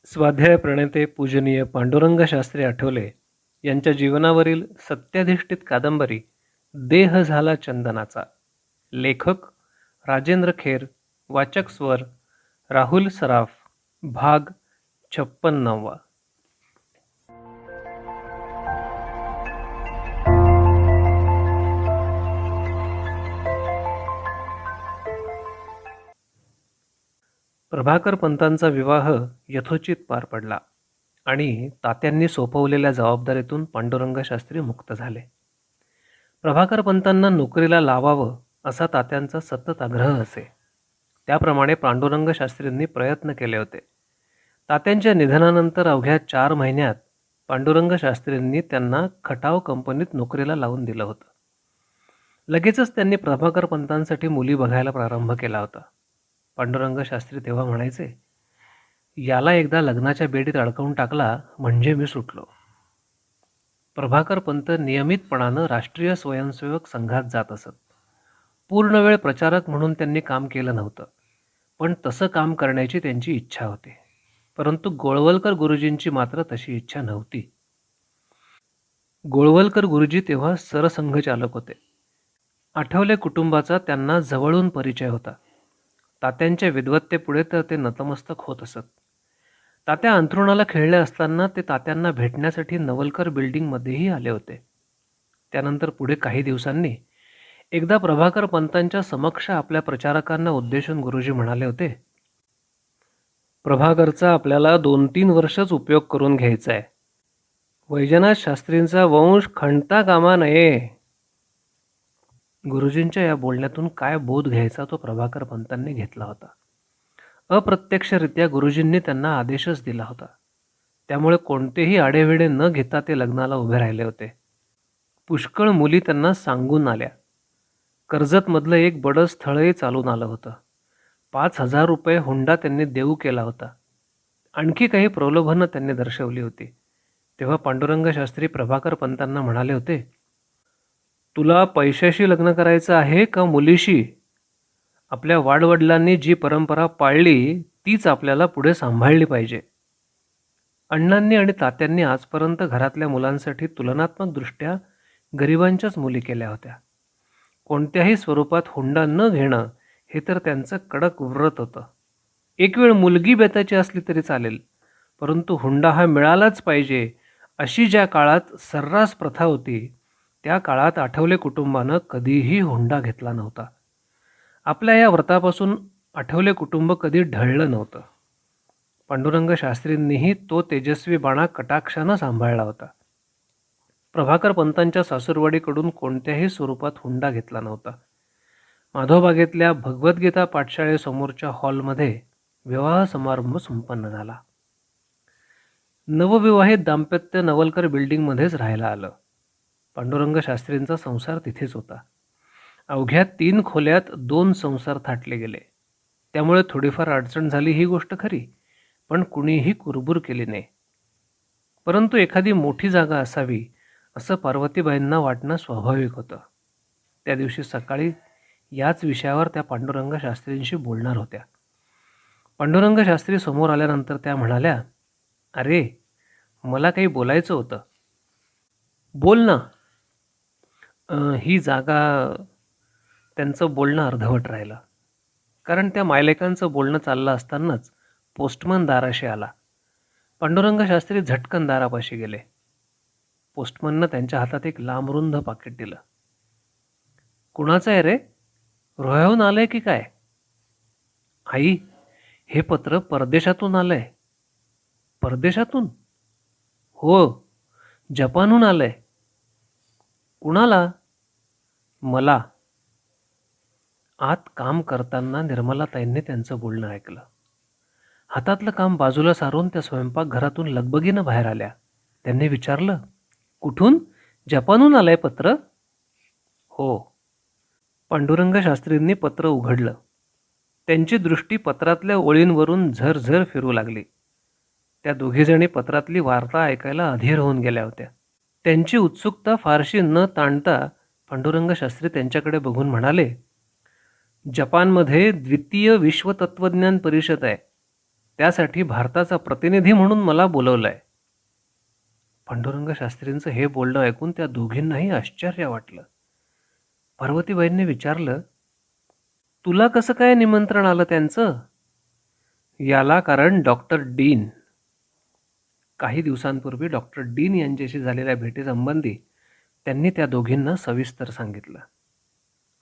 स्वाध्याय प्रणेते पूजनीय पांडुरंग शास्त्री आठवले यांच्या जीवनावरील सत्याधिष्ठित कादंबरी देह झाला चंदनाचा. लेखक राजेंद्र खेर. वाचक स्वर राहुल सराफ. भाग 56. प्रभाकर पंतांचा विवाह यथोचित पार पडला आणि तात्यांनी सोपवलेल्या जबाबदारीतून पांडुरंग शास्त्री मुक्त झाले. प्रभाकर पंतांना नोकरीला लावावं असा तात्यांचा सतत आग्रह असे. त्याप्रमाणे पांडुरंग शास्त्रींनी प्रयत्न केले होते. तात्यांच्या निधनानंतर अवघ्या 4 महिन्यात पांडुरंग शास्त्रींनी त्यांना खटाव कंपनीत नोकरीला लावून दिलं होतं. लगेचच त्यांनी प्रभाकर पंतांसाठी मुली बघायला प्रारंभ केला होता. पांडुरंग शास्त्री तेव्हा म्हणायचे, याला एकदा लग्नाच्या बेडीत अडकवून टाकला म्हणजे मी सुटलो. प्रभाकर पंत नियमितपणानं राष्ट्रीय स्वयंसेवक संघात जात असत. पूर्णवेळ प्रचारक म्हणून त्यांनी काम केलं नव्हतं, पण तसं काम करण्याची त्यांची इच्छा होती. परंतु गोळवलकर गुरुजींची मात्र तशी इच्छा नव्हती. गोळवलकर गुरुजी तेव्हा सरसंघचालक होते. आठवले कुटुंबाचा त्यांना जवळून परिचय होता. तात्यांच्या विद्वत्तेपुढे तर ते नतमस्तक होत असत. तात्या अंथरुणाला खेळले असताना ते तात्यांना भेटण्यासाठी नवलकर बिल्डिंगमध्येही आले होते. त्यानंतर पुढे काही दिवसांनी एकदा प्रभाकर पंतांच्या समक्ष आपल्या प्रचारकांना उद्देशून गुरुजी म्हणाले होते, प्रभाकरचा आपल्याला 2-3 वर्षच उपयोग करून घ्यायचा आहे. वैजनाथ शास्त्रींचा वंश खंडता कामा नये. गुरुजींच्या या बोलण्यातून काय बोध घ्यायचा तो प्रभाकर पंतांनी घेतला होता. अप्रत्यक्षरित्या गुरुजींनी त्यांना आदेशच दिला होता. त्यामुळे कोणतेही आडेवेडे न घेता ते लग्नाला उभे राहिले होते. पुष्कळ मुली त्यांना सांगून आल्या. कर्जतमधलं एक बडं स्थळही चालून आलं होतं. 5,000 रुपये हुंडा त्यांनी देऊ केला होता. आणखी काही प्रलोभनं त्यांनी दर्शवली होती. तेव्हा पांडुरंग शास्त्री प्रभाकर पंतांना म्हणाले होते, तुला पैशाशी लग्न करायचं आहे का मुलीशी? आपल्या वाडवडिलांनी जी परंपरा पाळली तीच आपल्याला पुढे सांभाळली पाहिजे. अण्णांनी आणि तात्यांनी आजपर्यंत घरातल्या मुलांसाठी तुलनात्मकदृष्ट्या गरिबांच्याच मुली केल्या होत्या. कोणत्याही स्वरूपात हुंडा न घेणं हे तर त्यांचं कडक व्रत होतं. एक वेळ मुलगी बेताची असली तरी चालेल, परंतु हुंडा हा मिळालाच पाहिजे अशी ज्या काळात सर्रास प्रथा होती, त्या काळात आठवले कुटुंबानं कधीही हुंडा घेतला नव्हता. आपल्या या व्रतापासून आठवले कुटुंब कधी ढळलं नव्हतं. पांडुरंग शास्त्रींनीही तो तेजस्वी बाणा कटाक्षानं सांभाळला होता. प्रभाकर पंतांच्या सासूरवाडीकडून कोणत्याही स्वरूपात हुंडा घेतला नव्हता. माधवबागेतल्या भगवद्गीता पाठशाळेसमोरच्या हॉलमध्ये विवाह समारंभ संपन्न झाला. नवविवाहित दाम्पत्य नवलकर बिल्डिंगमध्येच राहायला आलं. पांडुरंग शास्त्रींचा संसार तिथेच होता. अवघ्या 3 खोल्यात 2 संसार थाटले गेले. त्यामुळे थोडीफार अडचण झाली ही गोष्ट खरी, पण कुणीही कुरबुर केली नाही. परंतु एखादी मोठी जागा असावी असं पार्वतीबाईंना वाटणं स्वाभाविक होतं. त्या दिवशी सकाळी याच विषयावर त्या पांडुरंग शास्त्रींशी बोलणार होत्या. पांडुरंग शास्त्री समोर आल्यानंतर त्या म्हणाल्या, अरे, मला काही बोलायचं होतं. बोल ना. ही जागा. त्यांचं बोलणं अर्धवट राहिलं, कारण त्या मायलेकांचं बोलणं चाललं असतानाच पोस्टमन दाराशी आला. पांडुरंग शास्त्री झटकन दारापाशी गेले. पोस्टमननं त्यांच्या हातात एक लांबरुंद पाकिट दिलं. कुणाचं आहे रे? रोह्याहून आलंय की काय? आई, हे पत्र परदेशातून आलंय. परदेशातून? हो, जपानहून आलंय. कुणाला? मला. आत काम करताना निर्मलाताईंनी त्यांचं बोलणं ऐकलं. हातातलं काम बाजूला सारून त्या स्वयंपाकघरातून लगबगीनं बाहेर आल्या. त्यांनी विचारलं, कुठून? जपानहून आलंय पत्र? हो. पांडुरंग शास्त्रींनी पत्र उघडलं. त्यांची दृष्टी पत्रातल्या ओळींवरून झरझर फिरू लागली. त्या दोघीजणी पत्रातली वार्ता ऐकायला अधीर होऊन गेल्या होत्या. त्यांची उत्सुकता फारशी न ताणता पांडुरंग शास्त्री त्यांच्याकडे बघून म्हणाले, जपानमध्ये 2य विश्व तत्वज्ञान परिषद आहे. त्यासाठी भारताचा प्रतिनिधी म्हणून मला बोलवलंय. पांडुरंग शास्त्रींचं हे बोलणं ऐकून त्या दोघींनाही आश्चर्य वाटलं. पार्वतीबाईंनी विचारलं, तुला कसं काय निमंत्रण आलं त्यांचं? याला कारण डॉक्टर डीन. काही दिवसांपूर्वी डॉक्टर डीन यांच्याशी झालेल्या भेटीसंबंधी त्यांनी त्या दोघींना सविस्तर सांगितलं.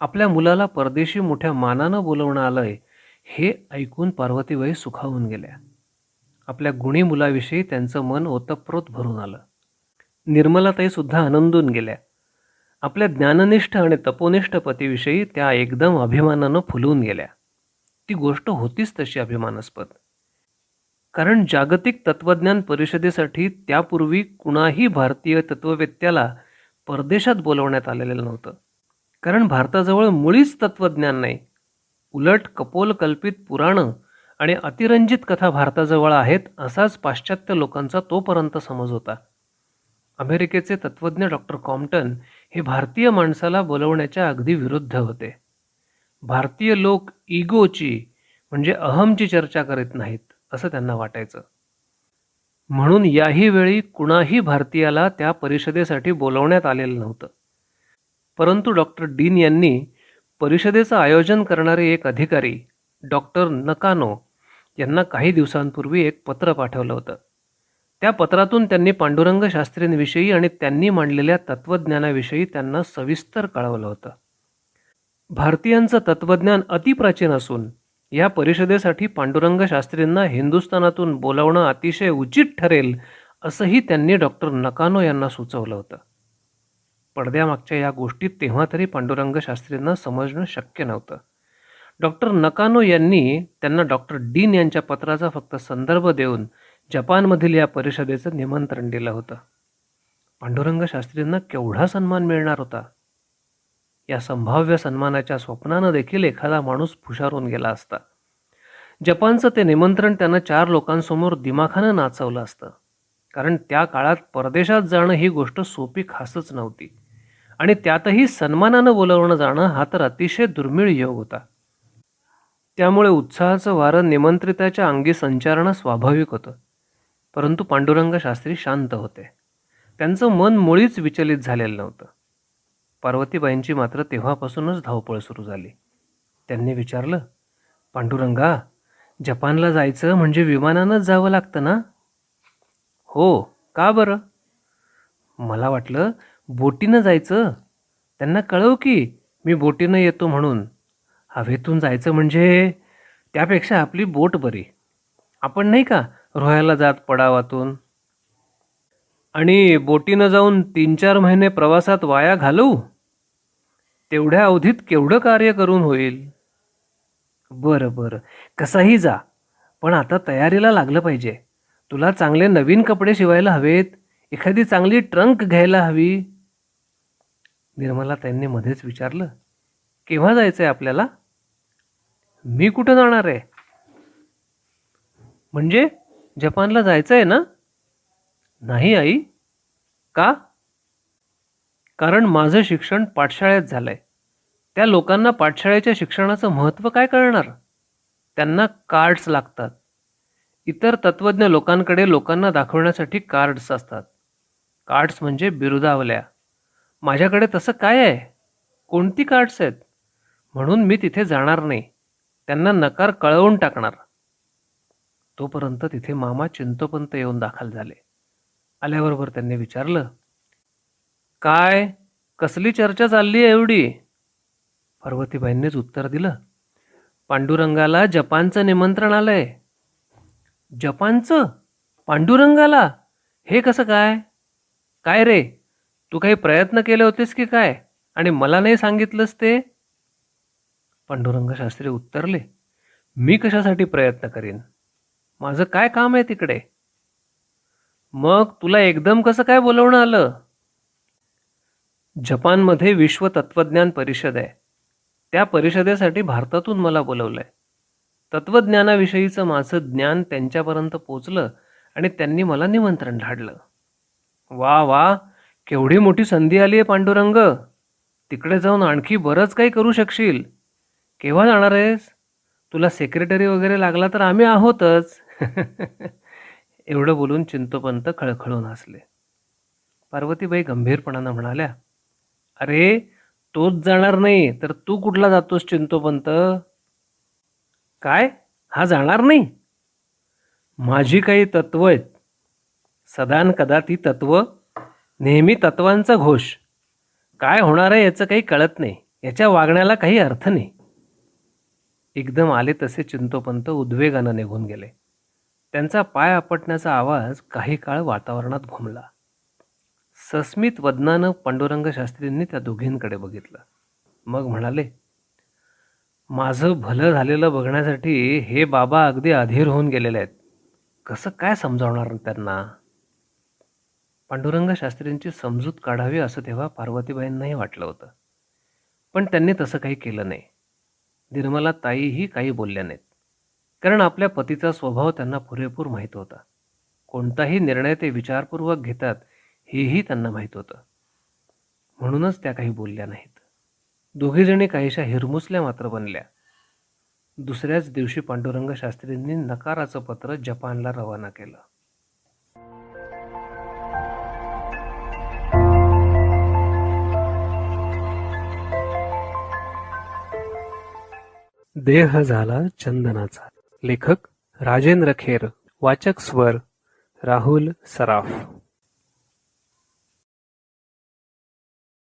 आपल्या मुलाला परदेशी मोठ्या मानानं बोलवणं आलंय हे ऐकून पार्वतीबाई सुखावून गेल्या. आपल्या गुणी मुलाविषयी त्यांचं मन ओतप्रोत भरून आलं. निर्मलाताई सुद्धा आनंदून गेल्या. आपल्या ज्ञाननिष्ठ आणि तपोनिष्ठ पतीविषयी त्या एकदम अभिमानानं फुलून गेल्या. ती गोष्ट होतीच तशी अभिमानास्पद. कारण जागतिक तत्वज्ञान परिषदेसाठी त्यापूर्वी कुणाही भारतीय तत्ववेत्याला परदेशात बोलवण्यात आलेलं नव्हतं. कारण भारताजवळ मुळीच तत्वज्ञान नाही. उलट कपोलकल्पित पुराणं आणि अतिरंजित कथा भारताजवळ आहेत असाच पाश्चात्य लोकांचा तोपर्यंत समज होता. अमेरिकेचे तत्वज्ञ डॉक्टर कॉम्प्टन हे भारतीय माणसाला बोलवण्याच्या अगदी विरुद्ध होते. भारतीय लोक इगोची म्हणजे अहमची चर्चा करीत नाहीत असं त्यांना वाटायचं. म्हणून याही वेळी कुणाही भारतीयाला त्या परिषदेसाठी बोलवण्यात आलेलं नव्हतं. परंतु डॉक्टर डीन यांनी परिषदेचं आयोजन करणारे एक अधिकारी डॉक्टर नकानो यांना काही दिवसांपूर्वी एक पत्र पाठवलं होतं. त्या पत्रातून त्यांनी पांडुरंग शास्त्रींविषयी आणि त्यांनी मांडलेल्या तत्वज्ञानाविषयी त्यांना सविस्तर कळवलं होतं. भारतीयांचं तत्वज्ञान अतिप्राचीन असून या परिषदेसाठी पांडुरंग शास्त्रींना हिंदुस्थानातून बोलावणं अतिशय उचित ठरेल असंही त्यांनी डॉक्टर नकानो यांना सुचवलं होतं. पडद्यामागच्या या गोष्टीत तेव्हा तरी पांडुरंग शास्त्रींना समजणं शक्य नव्हतं. डॉक्टर नकानो यांनी त्यांना डॉक्टर डीन यांच्या पत्राचा फक्त संदर्भ देऊन जपानमधील या परिषदेचं निमंत्रण दिलं होतं. पांडुरंग शास्त्रींना केवढा सन्मान मिळणार होता. या संभाव्य सन्मानाच्या स्वप्नानं देखील एखादा माणूस फुशारून गेला असता. जपानचं ते निमंत्रण त्यानं 4 लोकांसमोर दिमाखानं नाचवलं असतं. कारण त्या काळात परदेशात जाणं ही गोष्ट सोपी खासच नव्हती आणि त्यातही सन्मानानं बोलवणं जाणं हा तर अतिशय दुर्मिळ योग होता. त्यामुळे उत्साहाचं वारं निमंत्रिताच्या अंगी संचारणं स्वाभाविक होतं. परंतु पांडुरंग शास्त्री शांत होते. त्यांचं मन मुळीच विचलित झालेलं नव्हतं. पार्वतीबाईंची मात्र तेव्हापासूनच धावपळ सुरू झाली. त्यांनी विचारलं, पांडुरंगा, जपानला जायचं म्हणजे विमानानंच जावं लागतं ना? हो, का बरं? मला वाटलं बोटीनं जायचं. त्यांना कळव की मी बोटीनं येतो म्हणून. हवेतून जायचं म्हणजे त्यापेक्षा आपली बोट बरी. आपण नाही का रोह्याला जात पडावातून आणि बोटीनं जाऊन 3-4 महिने प्रवासात वाया घालवू? तेवढ्या अवधीत केवढं कार्य करून होईल? बरं बरं, कसाही जा, पण आता तयारीला लागलं पाहिजे. तुला चांगले नवीन कपडे शिवायला हवेत. एखादी चांगली ट्रंक घ्यायला हवी. निर्मला त्यांनी मध्येच विचारलं, केव्हा जायचंय आपल्याला? मी कुठं जाणार आहे? म्हणजे जपानला जायचंय ना? नाही आई. का? कारण माझं शिक्षण पाठशाळेत झालंय. त्या लोकांना पाठशाळेच्या शिक्षणाचं महत्त्व काय कळणार? त्यांना कार्ड्स लागतात. इतर तत्वज्ञ लोकांकडे लोकांना दाखवण्यासाठी कार्ड्स असतात. कार्ड्स म्हणजे बिरुदावल्या. माझ्याकडे तसं काय आहे? कोणती कार्ड्स आहेत? म्हणून मी तिथे जाणार नाही. त्यांना नकार कळवून टाकणार. तोपर्यंत तिथे मामा चिंतोपंत येऊन दाखल झाले. आल्याबरोबर त्यांनी विचारलं, काय कसली चर्चा चालली आहे एवढी? पार्वतीबाईंनीच उत्तर दिलं, पांडुरंगाला जपानचं निमंत्रण आलंय. जपानचं? पांडुरंगाला? हे कसं काय? काय रे, तू काही प्रयत्न केले होतेस की काय आणि मला नाही सांगितलंस ते? पांडुरंग शास्त्री उत्तरले, मी कशासाठी प्रयत्न करीन? माझं काय काम आहे तिकडे? मग तुला एकदम कसं काय बोलवणं आलं? जपानमध्ये विश्व तत्वज्ञान परिषद आहे. त्या परिषदेसाठी भारतातून मला बोलवलंय. तत्वज्ञानाविषयीचं माझं ज्ञान त्यांच्यापर्यंत पोचलं आणि त्यांनी मला निमंत्रण धाडलं. वा वा, केवढी मोठी संधी आली आहे पांडुरंग. तिकडे जाऊन आणखी बरंच काही करू शकशील. केव्हा जाणार आहेस? तुला सेक्रेटरी वगैरे लागला तर आम्ही आहोतच. एवढं बोलून चिंतोपंत खळखळून हसले. पार्वतीबाई गंभीरपणानं म्हणाल्या, अरे तोच जाणार नाही तर तू कुठला जातोस चिंतोपंत? काय? हा जाणार नाही? माझी काही तत्व आहेत. सदान कदा ती तत्व, नेहमी तत्वांचा घोष. काय होणार आहे याचं काही कळत नाही. याच्या वागण्याला काही अर्थ नाही. एकदम आले तसे चिंतोपंत उद्वेगानं निघून गेले. त्यांचा पाय आपटण्याचा आवाज काही काळ वातावरणात घुमला. सस्मित वदनानं पांडुरंग शास्त्रींनी त्या दोघींकडे बघितलं. मग म्हणाले, माझं भलं झालेलं बघण्यासाठी हे बाबा अगदी अधीर होऊन गेलेले आहेत. कसं काय समजावणार त्यांना? पांडुरंग शास्त्रींची समजूत काढावी असं तेव्हा पार्वतीबाईंनाही वाटलं होतं. पण त्यांनी तसं काही केलं नाही. निर्मला ताईही काही बोलल्या नाहीत. कारण आपल्या पतीचा स्वभाव त्यांना पुरेपूर माहीत होता. कोणताही निर्णय ते विचारपूर्वक घेतात हेही त्यांना माहीत होतं. म्हणूनच त्या काही बोलल्या नाहीत. दोघीजणी काहीशा हिरमुसल्या मात्र बनल्या. दुसऱ्याच दिवशी पांडुरंग शास्त्रींनी नकाराचं पत्र जपानला रवाना केलं. देह झाला चंदनाचा. लेखक राजेंद्र खेर. वाचक स्वर राहुल सराफ.